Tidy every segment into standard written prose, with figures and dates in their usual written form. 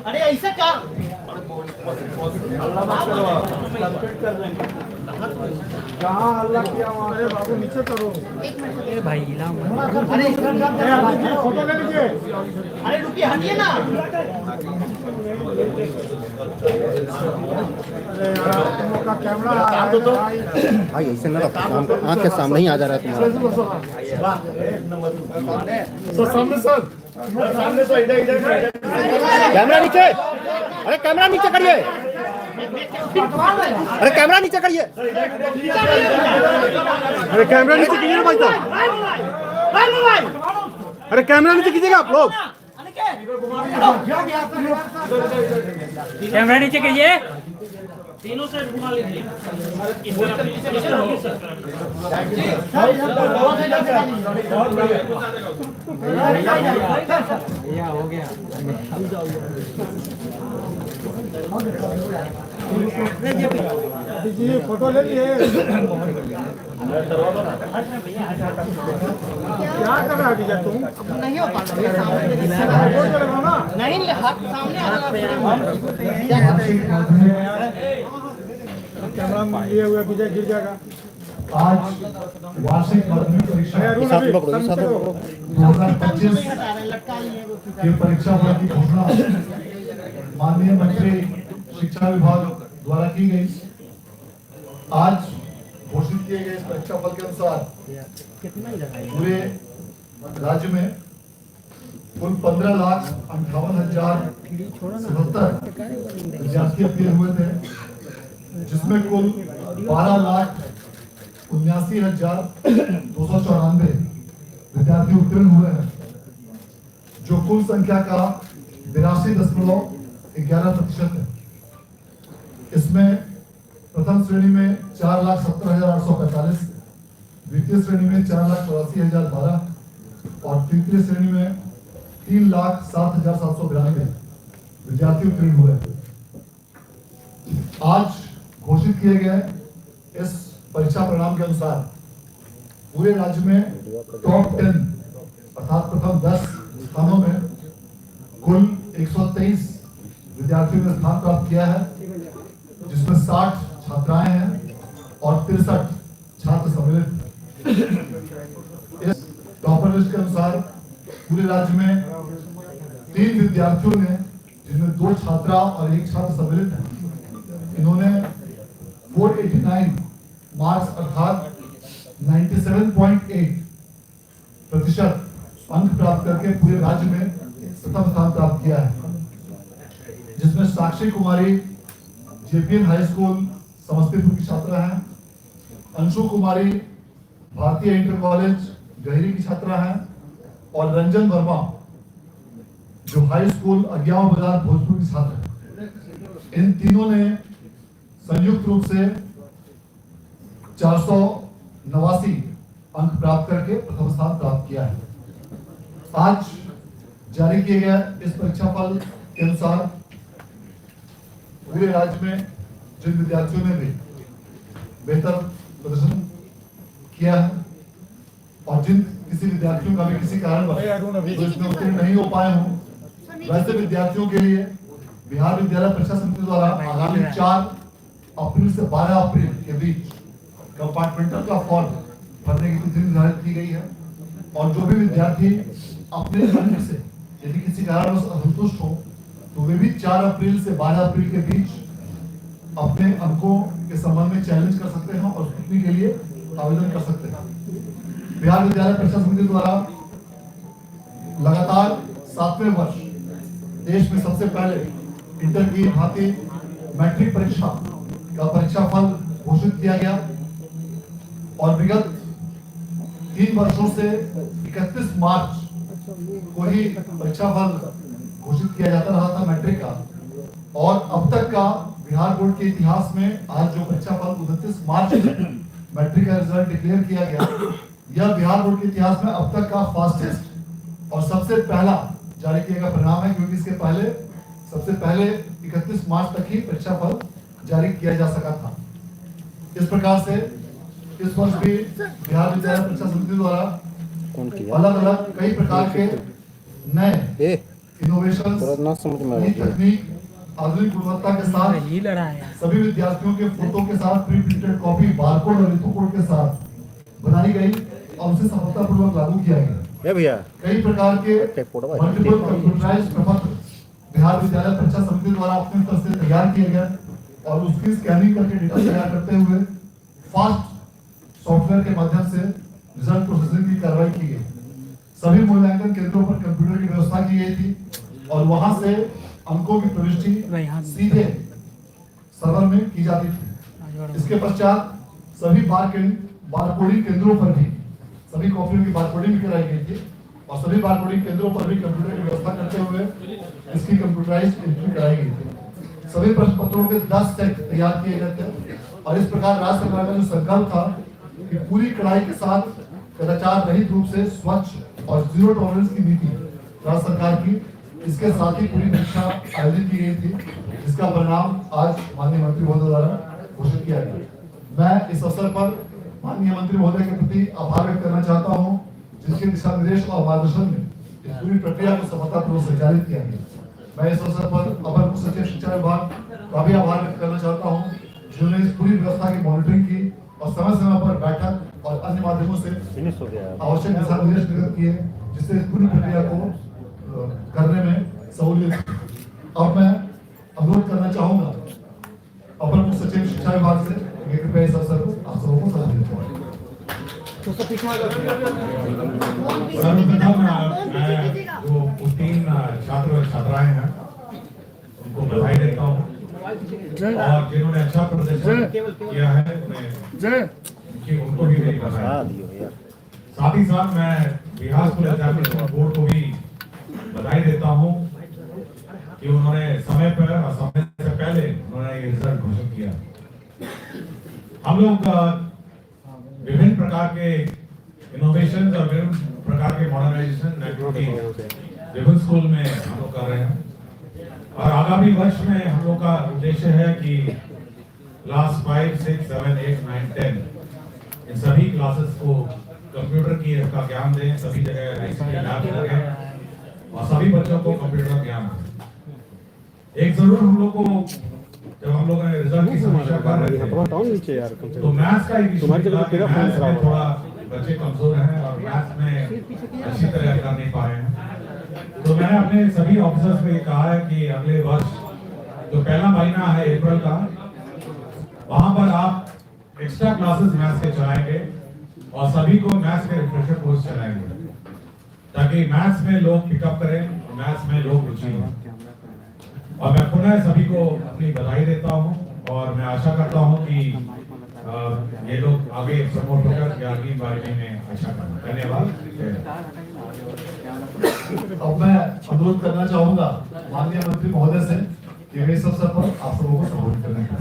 अरे ऐसा का जहाँ हल्ला किया वहाँ से बाबू नीचे करो। भाई अरे फोटो ले लीजिए। अरे रुकिए, हटिए ना। अरे यार तुम लोग का कैमरा आ रहा है भाई ऐसे ना आँख के सामने ही आ जा रहा है तुम्हारा। सर सामने सर सामने सर इधर कैमरा नीचे, अरे कैमरा नीचे करिए, अरे कैमरा नीचे करिए, अरे कैमरा नीचे कीजिए ना भाई साहब, अरे कैमरा नीचे कीजिएगा आप लोग। कैमरा नीचे करिए। तीनों से घुमा लीजिए। हो गया। दीजिए फोटो ले लिए। क्या कर रहा है भैया तुम? नहीं हो पाता नहीं, हाथ सामने आ रहा कैमरा लिए हुए विजय गिर जाएगा। आज वार्षिक माध्यमिक परीक्षा 2025 की परीक्षा फल की घोषणा माननीय मंत्री शिक्षा विभाग द्वारा की गई। आज घोषित किए गए इस परीक्षा फल के अनुसार पूरे राज्य में कुल 15,58,077 विद्यार्थी अपील हुए थे, जिसमें कुल 12,79,294 विद्यार्थी उत्तीर्ण हुए हैं, जो कुल संख्या का 82.11% है। इसमें प्रथम श्रेणी में 4,70,845, द्वितीय श्रेणी में 4,84,012 और तृतीय श्रेणी में 3,07,792 विद्यार्थी उत्तीर्ण हुए। आज घोषित किए गए इस परीक्षा परिणाम के अनुसार पूरे राज्य में टॉप 10 अर्थात प्रथम 10 स्थानों में कुल 123 विद्यार्थियों ने स्थान प्राप्त किया है, जिसमें 60 छात्राएं हैं और 63 छात्र सम्मिलित। इस टॉपर लिस्ट के अनुसार पूरे राज्य में 3 विद्यार्थियों ने, जिनमें 2 छात्रा और 1 छात्र सम्मिलित है, इन्होंने 489 मार्क्स अर्थात 97.8% अंक प्राप्त करके पूरे राज्य में प्रथम स्थान प्राप्त किया है, जिसमें साक्षी कुमारी जेपीएन हाई स्कूल समस्तीपुर की छात्रा हैं, अंशु कुमारी भारतीय इंटर कॉलेज गहरी की छात्रा हैं और रंजन वर्मा जो हाई स्कूल अज्ञावा बाजार भोजपुर की छात्र है। इन तीनों ने संयुक्त रूप से 489 अंक प्राप्त करके प्रथम स्थान प्राप्त किया है। आज जारी किए गए इस परीक्षा फल के अनुसार पूरे राज्य में जिन विद्यार्थियों ने भी बेहतर प्रदर्शन किया है और जिन किसी विद्यार्थियों का भी किसी कारणवश इसमें उत्तीर्ण नहीं हो पाए हों, वैसे विद्यार्थियों के लिए बिहार विद्यालय परीक्षा समिति द्वारा आगामी 4 अप्रैल से 12 अप्रैल के बीच कंपार्टमेंटल का फॉर्म भरने की तिथि निर्धारित की गई है और जो भी विद्यार्थी अपने अंक से यदि किसी कारणवश असंतुष्ट हो तो वे भी 4 अप्रैल से 12 अप्रैल के बीच अपने अंकों के संबंध में चैलेंज कर सकते हैं और स्क्रूटनी के लिए आवेदन कर सकते हैं। बिहार विद्यालय परीक्षा समिति द्वारा लगातार 7वें वर्ष देश में सबसे पहले इंटर की भांति मैट्रिक परीक्षा का परीक्षा फल घोषित किया गया और विगत 3 वर्षों से 31 मार्च को ही परीक्षा फल घोषित किया जाता रहा था मैट्रिक का, और अब तक का बिहार बोर्ड के इतिहास में आज जो परीक्षा फल 29 मार्च मैट्रिक का रिजल्ट डिक्लेयर किया गया, यह बिहार बोर्ड के इतिहास में अब तक का फास्टेस्ट और सबसे पहला जारी किया गया परिणाम है, क्योंकि इसके पहले सबसे पहले 31 मार्च तक ही परीक्षा फल जारी किया जा सका था। इस प्रकार से इस वर्ष भी बिहार विद्यालय परीक्षा समिति द्वारा कौन किया अलग अलग कई प्रकार के नए ए इनोवेशन, थोड़ा ना समझ में नई आया तकनीक, आधुनिक गुणवत्ता के साथ ही लड़ा है सभी विद्यार्थियों के फोटो के साथ प्री प्रिंटेड कॉपी, बारकोड और रितु कोड के साथ बनाई गई और उसे सफलतापूर्वक लागू किया गया। ए भैया कई प्रकार के मल्टीपल कंप्यूटराइज्ड प्रपत्र बिहार विद्यालय परीक्षा समिति द्वारा अपने स्तर से तैयार किए गए और उसकी स्कैनिंग करके डेटा तैयार करते हुए फास्ट सॉफ्टवेयर के माध्यम से रिजल्ट प्रोसेसिंग की कार्रवाई की गई। सभी मूल्यांकन केंद्रों पर कंप्यूटर की व्यवस्था की गई थी और वहां से अंकों की प्रविष्टि सीधे सर्वर में की जाती थी। इसके पश्चात सभी बारकोडिंग केंद्रों पर भी सभी कॉपियों की बारकोडिंग भी कराई गई थी और सभी बारकोडिंग केंद्रों पर भी कंप्यूटर की व्यवस्था करते हुए इसकी कंप्यूटराइज्ड एंट्री कराई गई थी। सभी प्रश्न पत्रों के 10 सेट तैयार किए गए थे और इस प्रकार राज्य सरकार का जो संकल्प था कि पूरी कड़ाई के साथ कदाचार रहित रूप से स्वच्छ और जीरो टॉलरेंस की नीति राज्य सरकार की, इसके साथ ही पूरी परीक्षा आयोजित की गई थी, जिसका परिणाम आज माननीय मंत्री महोदय द्वारा घोषित किया गया। मैं इस अवसर पर माननीय मंत्री महोदय के प्रति आभार व्यक्त करना चाहता हूं, जिसके दिशा निर्देश और मार्गदर्शन में इस पूरी प्रक्रिया को सफलतापूर्वक संचालित किया गया। मैं इस अवसर पर अपर मुख्य सचिव शिक्षा विभाग का भी आभार व्यक्त करना चाहता हूं, जिन्होंने इस पूरी व्यवस्था की मॉनिटरिंग की और समय समय पर बैठक और अन्य माध्यमों से आवश्यक दिशा निर्देश निर्गत किए, जिससे इस पूरी प्रक्रिया को करने में सहूलियत। अब मैं अनुरोध करना चाहूंगा अपर मुख्य सचिव शिक्षा विभाग से कि कृपया इस अवसर को आप सबों को सम्मानित करें। सर्वप्रथम मैं जो उत्तीर्ण छात्र और छात्राएं हैं उनको बधाई देता हूँ और जिन्होंने अच्छा प्रदर्शन किया है उनको भी मेरी बधाई। साथ ही साथ मैं बिहार स्कूल एग्जामिनेशन बोर्ड को भी बधाई देता हूँ कि उन्होंने समय पर और समय से पहले उन्होंने ये रिजल्ट घोषित किया। हम लोग विभिन्न प्रकार के इनोवेशन और विभिन्न प्रकार के मॉडर्नाइजेशन एक्टिविटी विभिन्न स्कूल में हम लोग कर रहे हैं और आगामी वर्ष में हम लोग का उद्देश्य है कि क्लास 5, 6, 7, 8, 9, 10 इन सभी क्लासेस को कंप्यूटर की का ज्ञान दें, सभी जगह लैब लगे और सभी बच्चों को कंप्यूटर ज्ञान दें। एक जरूर हम लोग को जब हम लोगों ने रिजल्ट की समीक्षा कर रहे थे तो मैथ्स का एक थोड़ा बच्चे कमजोर हैं और मैथ्स में अच्छी तरह कर नहीं पा रहे हैं। तो मैंने अपने सभी ऑफिसर्स में कहा है कि अगले वर्ष जो पहला महीना है अप्रैल का, वहां पर आप एक्स्ट्रा क्लासेस मैथ्स के चलाएंगे और सभी को मैथ्स के रिफ्रेशर कोर्स चलाएंगे ताकि मैथ्स में लोग पिकअप करें और मैथ्स में लोग रुचि लें। और मैं पुनः सभी को अपनी बधाई देता हूं और मैं आशा करता हूं कि ये लोग आगे प्रमोट होकर 11वीं 12वीं में अच्छा करें। धन्यवाद। अब मैं अनुरोध करना चाहूंगा माननीय मंत्री महोदय से कि इस अवसर पर आप सबों को संबोधित करने का।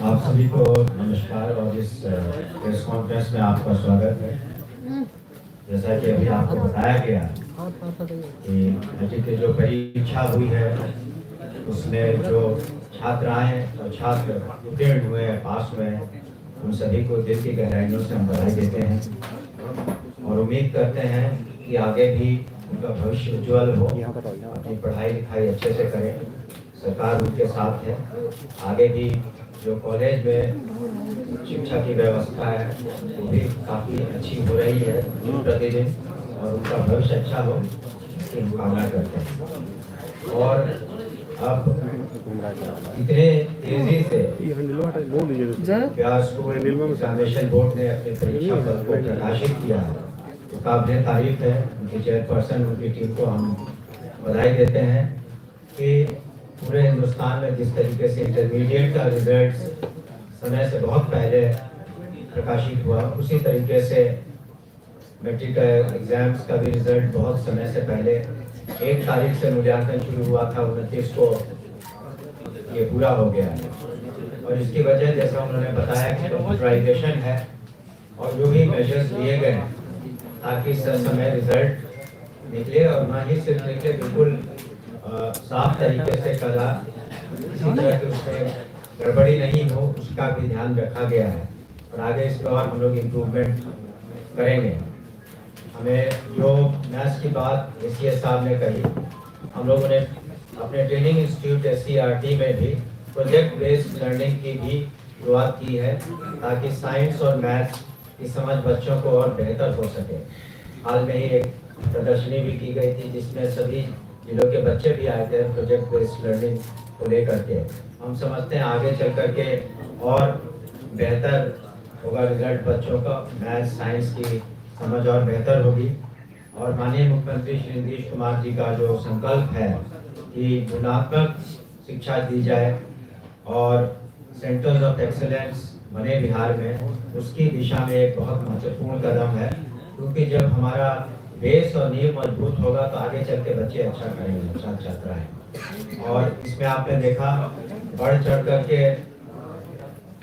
आप सभी को नमस्कार और इस प्रेस कॉन्फ्रेंस में आपका स्वागत है। जैसा कि अभी आपको बताया गया कि मैट्रिक की जो परीक्षा हुई है उसमें जो छात्र आए और छात्र उत्तीर्ण हुए पास हुए उन सभी को दिल की गहराइयों से हम बधाई देते हैं और उम्मीद करते हैं कि आगे भी उनका भविष्य उज्जवल हो, अपनी पढ़ाई लिखाई अच्छे से करें, सरकार उनके साथ है। आगे भी जो कॉलेज में शिक्षा की व्यवस्था है वो भी काफ़ी अच्छी हो रही है दिन प्रतिदिन और उनका भविष्य अच्छा हो इसकी हम कामना करते हैं। और अब इतने तेजी से बिहार स्कूल एग्जामिनेशन बोर्ड ने अपने परीक्षा फल को प्रकाशित किया है तो काबिल तारीफ है। उनकी चेयरपर्सन उनकी टीम को हम बधाई देते हैं कि पूरे हिंदुस्तान में जिस तरीके से इंटरमीडिएट का रिजल्ट समय से बहुत पहले प्रकाशित हुआ उसी तरीके से मैट्रिक एग्जाम्स का भी रिजल्ट बहुत समय से पहले 1 तारीख से मूल्यांकन शुरू हुआ था, 29 को ये पूरा हो गया है। और इसकी वजह जैसा उन्होंने बताया कि कंप्यूटराइजेशन है और जो भी मेजर्स लिए गए ताकि समय रिजल्ट निकले और ना ही सिर्फ निकले बिल्कुल साफ तरीके से कला इसी तरह के उसमें गड़बड़ी नहीं हो उसका भी ध्यान रखा गया है और आगे इस पर और हम लोग इम्प्रूवमेंट करेंगे। हमें जो मैथ्स की बात एसीएस साहब ने कही, हम लोगों ने अपने ट्रेनिंग इंस्टीट्यूट SCRT में भी प्रोजेक्ट बेस्ड लर्निंग की भी शुरुआत की है ताकि साइंस और मैथ्स की समझ बच्चों को और बेहतर हो सके। हाल में ही एक प्रदर्शनी भी की गई थी जिसमें सभी जिलों के बच्चे भी आए थे प्रोजेक्ट बेस्ड लर्निंग को लेकर के। हम समझते हैं आगे चल करके और बेहतर होगा रिजल्ट, बच्चों का मैथ्स साइंस की समझ और बेहतर होगी। और माननीय मुख्यमंत्री श्री नीतीश कुमार जी का जो संकल्प है कि गुणात्मक शिक्षा दी जाए और सेंटर्स ऑफ एक्सेलेंस बने बिहार में, उसकी दिशा में एक बहुत महत्वपूर्ण कदम है क्योंकि जब हमारा बेस और नींव मजबूत होगा तो आगे चल के बच्चे अच्छा करेंगे, छात्र छात्राएं। और इसमें आपने देखा बढ़ चढ़ करके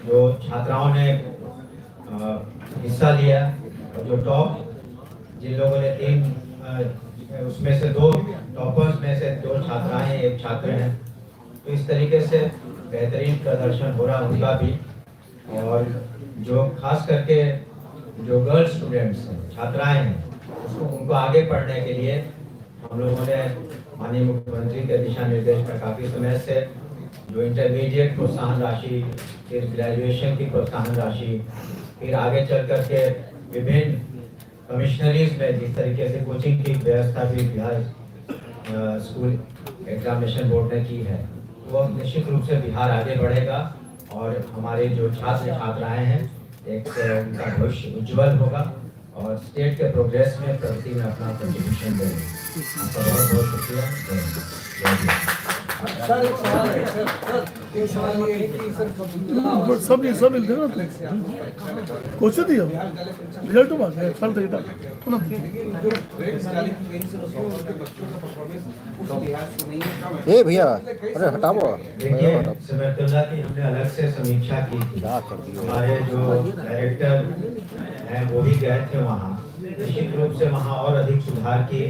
जो छात्राओं ने हिस्सा लिया और जो टॉप जिन लोगों ने 3 उसमें से 2 टॉपर्स में से 2 छात्राएं एक छात्र हैं, तो इस तरीके से बेहतरीन प्रदर्शन हो रहा उनका भी। और जो खास करके जो गर्ल स्टूडेंट्स हैं, छात्राएं हैं, उसको उनको आगे पढ़ने के लिए हम लोगों ने माननीय मुख्यमंत्री के दिशा निर्देश में काफ़ी समय से जो इंटरमीडिएट प्रोत्साहन राशि, फिर ग्रेजुएशन की प्रोत्साहन राशि, फिर आगे चल करके विभिन्न कमिश्नरीज में जिस तरीके से कोचिंग की व्यवस्था भी बिहार स्कूल एग्जामिनेशन बोर्ड ने की है, वो निश्चित रूप से बिहार आगे बढ़ेगा और हमारे जो छात्र छात्राएं हैं एक उनका भविष्य उज्जवल होगा और स्टेट के प्रोग्रेस में प्रगति में अपना कंट्रीब्यूशन देंगे। आपका बहुत बहुत शुक्रिया। सर एक सवाल है सर, एक सवाल ये है कि सर सब मिलते हैं ना क्वेश्चन दिया रिजल्ट तो बात है सर देता ए भैया, अरे हटाओ। देखिए समर्थुल्लाह की हमने अलग से समीक्षा की थी, हमारे जो डायरेक्टर हैं वो भी गए थे वहाँ, निश्चित रूप से वहाँ और अधिक सुधार की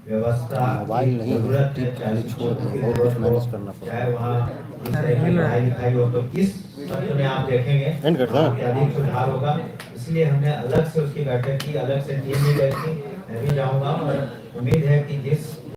व्यवस्था मोबाइल नहीं जरूरत है, चाहे वहाँ इस तरह की पढ़ाई लिखाई हो तो इस सत्र में आप देखेंगे अधिक सुधार होगा। इसलिए हमने अलग से उसकी बैठक की, अलग से टीम भी गई थी, मैं भी जाऊँगा और उम्मीद है कि जिस